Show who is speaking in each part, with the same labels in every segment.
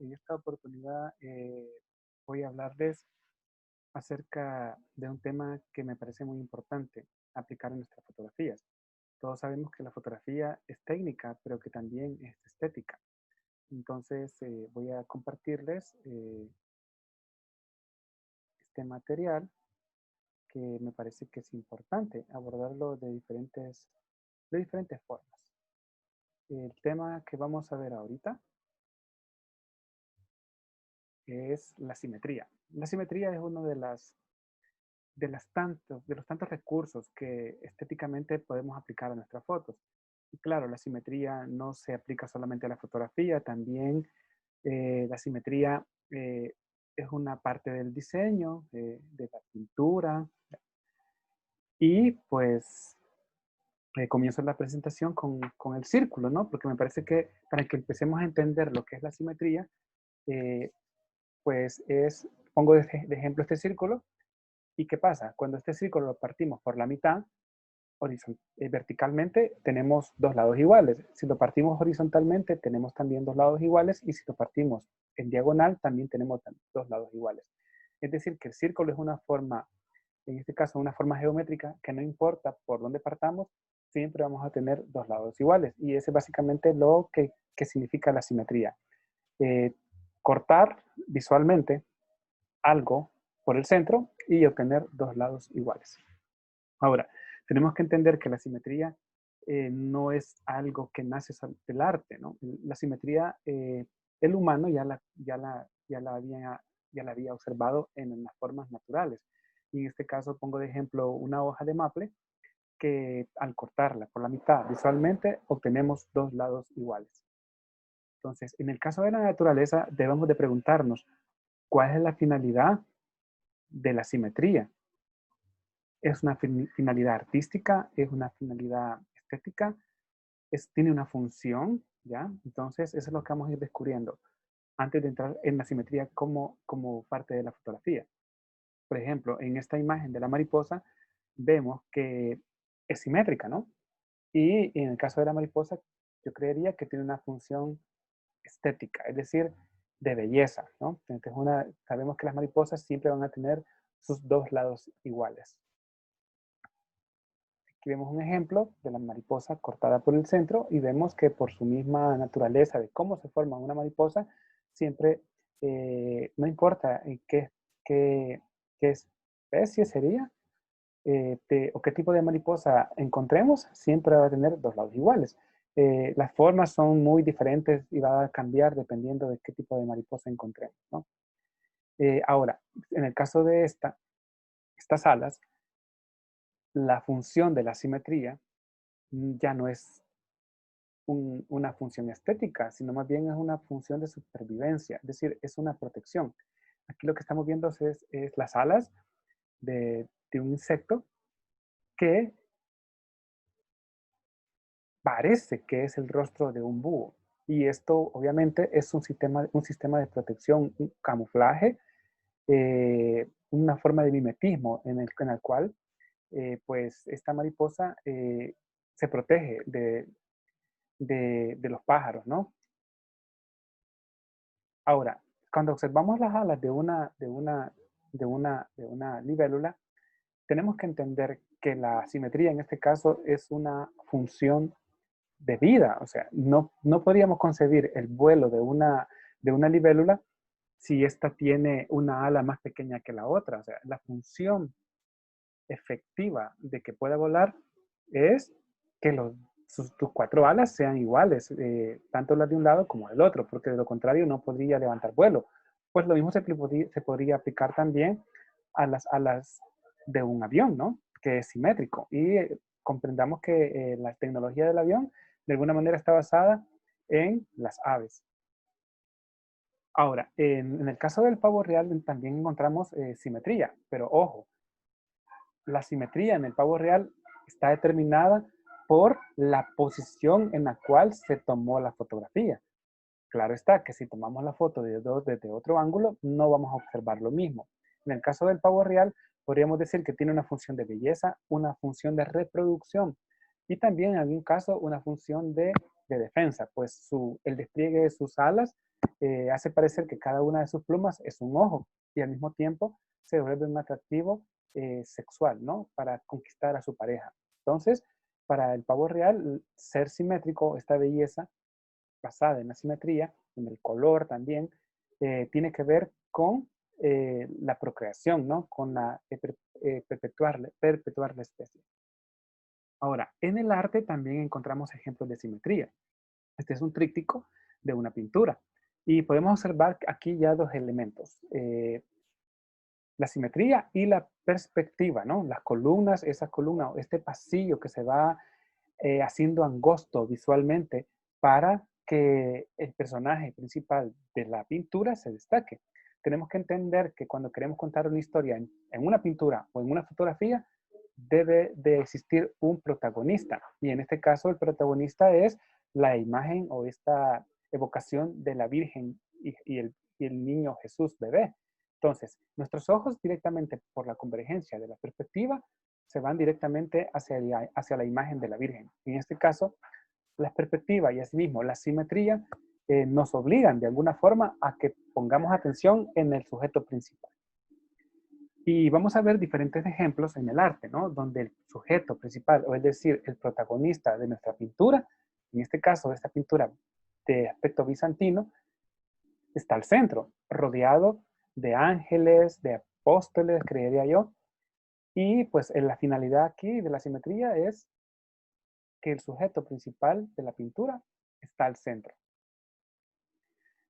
Speaker 1: En esta oportunidad voy a hablarles acerca de un tema que me parece muy importante aplicar en nuestras fotografías. Todos sabemos que la fotografía es técnica, pero que también es estética. Entonces voy a compartirles este material que me parece que es importante abordarlo de diferentes formas. El tema que vamos a ver ahorita es la simetría. La simetría es uno de los tantos recursos que estéticamente podemos aplicar a nuestras fotos. Y claro, la simetría no se aplica solamente a la fotografía, también la simetría es una parte del diseño, de la pintura. Y pues comienzo la presentación con el círculo, ¿no? Porque me parece que para que empecemos a entender lo que es la simetría, eh, pues pongo de ejemplo este círculo. ¿Y qué pasa? Cuando este círculo lo partimos por la mitad, verticalmente tenemos dos lados iguales. Si lo partimos horizontalmente, tenemos también dos lados iguales. Y si lo partimos en diagonal, también tenemos dos lados iguales. Es decir, que el círculo es una forma, en este caso, una forma geométrica que no importa por dónde partamos, siempre vamos a tener dos lados iguales. Y ese es básicamente lo que significa la simetría. Eh, Cortar visualmente algo por el centro y obtener dos lados iguales. Ahora, tenemos que entender que la simetría no es algo que nace del arte, ¿no? La simetría, el humano ya la había observado en las formas naturales. Y en este caso pongo de ejemplo una hoja de maple que al cortarla por la mitad visualmente obtenemos dos lados iguales. Entonces, en el caso de la naturaleza debemos de preguntarnos, ¿cuál es la finalidad de la simetría? ¿Es una finalidad artística? ¿Es una finalidad estética? ¿Tiene una función? ¿Ya? Entonces, eso es lo que vamos a ir descubriendo antes de entrar en la simetría como parte de la fotografía. Por ejemplo, en esta imagen de la mariposa, vemos que es simétrica, ¿no? Y en el caso de la mariposa, yo creería que tiene una función estética, es decir, de belleza, ¿no? Entonces, sabemos que las mariposas siempre van a tener sus dos lados iguales. Aquí vemos un ejemplo de la mariposa cortada por el centro y vemos que por su misma naturaleza de cómo se forma una mariposa, siempre, no importa qué, qué especie sería o qué tipo de mariposa encontremos, siempre va a tener dos lados iguales. Las formas son muy diferentes y va a cambiar dependiendo de qué tipo de mariposa encontremos, ¿no? Ahora, en el caso de estas alas, la función de la simetría ya no es una función estética, sino más bien es una función de supervivencia, es decir, es una protección. Aquí lo que estamos viendo es las alas de un insecto que parece que es el rostro de un búho. Y esto obviamente es un sistema de protección, un camuflaje, una forma de mimetismo en el cual pues esta mariposa se protege de los pájaros, ¿no? Ahora, cuando observamos las alas de una libélula, tenemos que entender que la simetría en este caso es una función de vida. O sea, no podríamos concebir el vuelo de una libélula si ésta tiene una ala más pequeña que la otra. O sea, la función efectiva de que pueda volar es que tus cuatro alas sean iguales, tanto las de un lado como del otro, porque de lo contrario no podría levantar vuelo. Pues lo mismo se podría aplicar también a las alas de un avión, ¿no? Que es simétrico. Y comprendamos que la tecnología del avión de alguna manera está basada en las aves. Ahora, en el caso del pavo real también encontramos simetría, pero ojo, la simetría en el pavo real está determinada por la posición en la cual se tomó la fotografía. Claro está que si tomamos la foto desde otro ángulo, no vamos a observar lo mismo. En el caso del pavo real, podríamos decir que tiene una función de belleza, una función de reproducción y también en algún caso una función de defensa, pues el despliegue de sus alas hace parecer que cada una de sus plumas es un ojo y al mismo tiempo se vuelve un atractivo sexual, ¿no? Para conquistar a su pareja. Entonces, para el pavo real, ser simétrico, esta belleza basada en la simetría, en el color también, tiene que ver con la procreación, ¿no? Con la perpetuar la especie. Ahora, en el arte también encontramos ejemplos de simetría. Este es un tríptico de una pintura. Y podemos observar aquí ya dos elementos. La simetría y la perspectiva, ¿no? Las columnas, esa columna, este pasillo que se va haciendo angosto visualmente para que el personaje principal de la pintura se destaque. Tenemos que entender que cuando queremos contar una historia en una pintura o en una fotografía, debe de existir un protagonista. Y en este caso, el protagonista es la imagen o esta evocación de la Virgen y el niño Jesús bebé. Entonces, nuestros ojos directamente por la convergencia de la perspectiva se van directamente hacia la imagen de la Virgen. En este caso, la perspectiva y asimismo la simetría nos obligan de alguna forma a que pongamos atención en el sujeto principal. Y vamos a ver diferentes ejemplos en el arte, ¿no? Donde el sujeto principal, o es decir, el protagonista de nuestra pintura, en este caso, esta pintura de aspecto bizantino, está al centro, rodeado de ángeles, de apóstoles, creería yo. Y pues en la finalidad aquí de la simetría es que el sujeto principal de la pintura está al centro.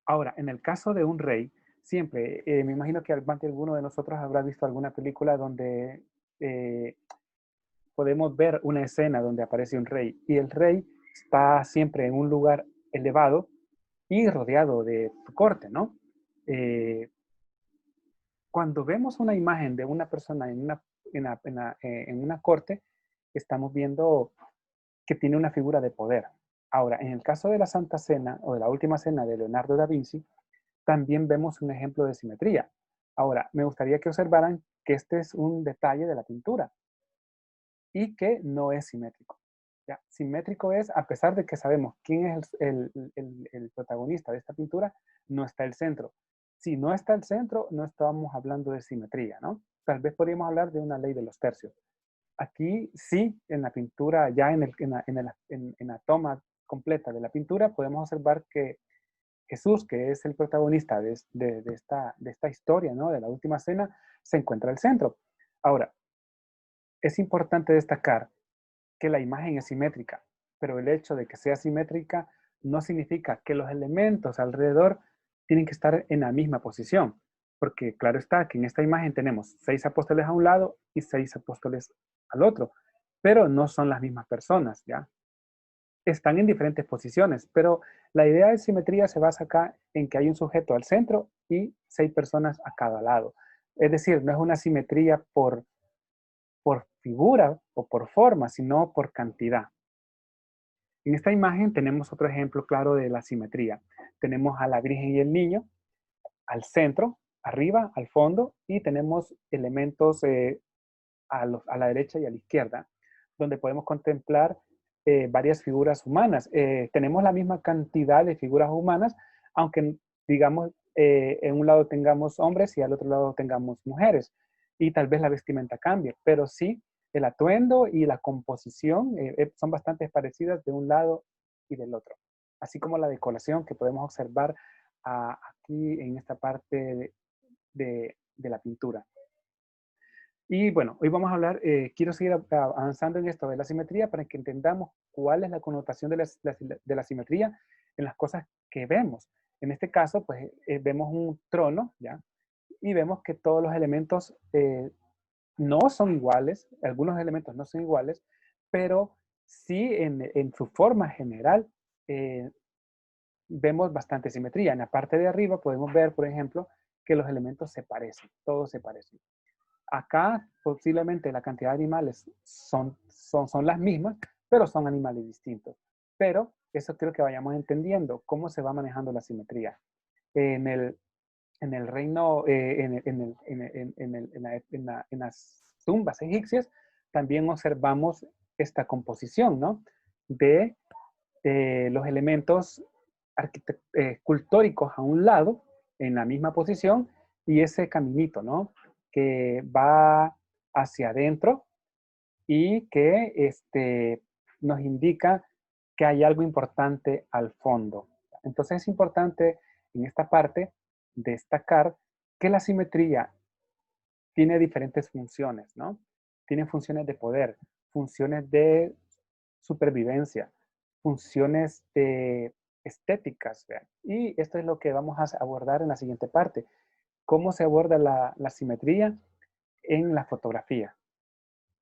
Speaker 1: Ahora, en el caso de un rey, siempre, me imagino que más de alguno de nosotros habrá visto alguna película donde eh, podemos ver una escena donde aparece un rey y el rey está siempre en un lugar elevado y rodeado de su corte, ¿no? Eh, Cuando vemos una imagen de una persona en una corte, estamos viendo que tiene una figura de poder. Ahora, en el caso de la Santa Cena o de la Última Cena de Leonardo da Vinci, también vemos un ejemplo de simetría. Ahora, me gustaría que observaran que este es un detalle de la pintura y que no es simétrico. ¿Ya? Simétrico es, a pesar de que sabemos quién es el protagonista de esta pintura, no está el centro. Si no está el centro, no estamos hablando de simetría, ¿no? Tal vez podríamos hablar de una ley de los tercios. Aquí sí, en la pintura, ya en la toma completa de la pintura, podemos observar que Jesús, que es el protagonista de esta historia, ¿no? De la última cena, se encuentra al centro. Ahora, es importante destacar que la imagen es simétrica, pero el hecho de que sea simétrica no significa que los elementos alrededor tienen que estar en la misma posición, porque claro está que en esta imagen tenemos 6 apóstoles a un lado y 6 apóstoles al otro, pero no son las mismas personas, ¿ya? Están en diferentes posiciones, pero la idea de simetría se basa acá en que hay un sujeto al centro y 6 personas a cada lado. Es decir, no es una simetría por figura o por forma, sino por cantidad. En esta imagen tenemos otro ejemplo claro de la simetría. Tenemos a la Virgen y el Niño al centro, arriba, al fondo, y tenemos elementos a la derecha y a la izquierda, donde podemos contemplar varias figuras humanas. Tenemos la misma cantidad de figuras humanas, aunque digamos en un lado tengamos hombres y al otro lado tengamos mujeres, y tal vez la vestimenta cambie, pero sí el atuendo y la composición son bastante parecidas de un lado y del otro, así como la decoración que podemos observar aquí en esta parte de la pintura. Y bueno, hoy vamos a hablar, quiero seguir avanzando en esto de la simetría para que entendamos cuál es la connotación de la simetría en las cosas que vemos. En este caso, pues vemos un trono, ¿ya? Y vemos que todos los elementos no son iguales, algunos elementos no son iguales, pero sí en su forma general eh, vemos bastante simetría. En la parte de arriba podemos ver, por ejemplo, que los elementos se parecen, todos se parecen. Acá posiblemente la cantidad de animales son las mismas, pero son animales distintos. Pero eso quiero que vayamos entendiendo cómo se va manejando la simetría. En el, en el reino, en las tumbas egipcias, también observamos esta composición, ¿no? De los elementos escultóricos a un lado, en la misma posición, y ese caminito, ¿no? Que va hacia adentro y que nos indica que hay algo importante al fondo. Entonces es importante en esta parte destacar que la simetría tiene diferentes funciones, ¿no? Tiene funciones de poder, funciones de supervivencia, funciones de estéticas, ¿vean? Y esto es lo que vamos a abordar en la siguiente parte. ¿Cómo se aborda la simetría en la fotografía?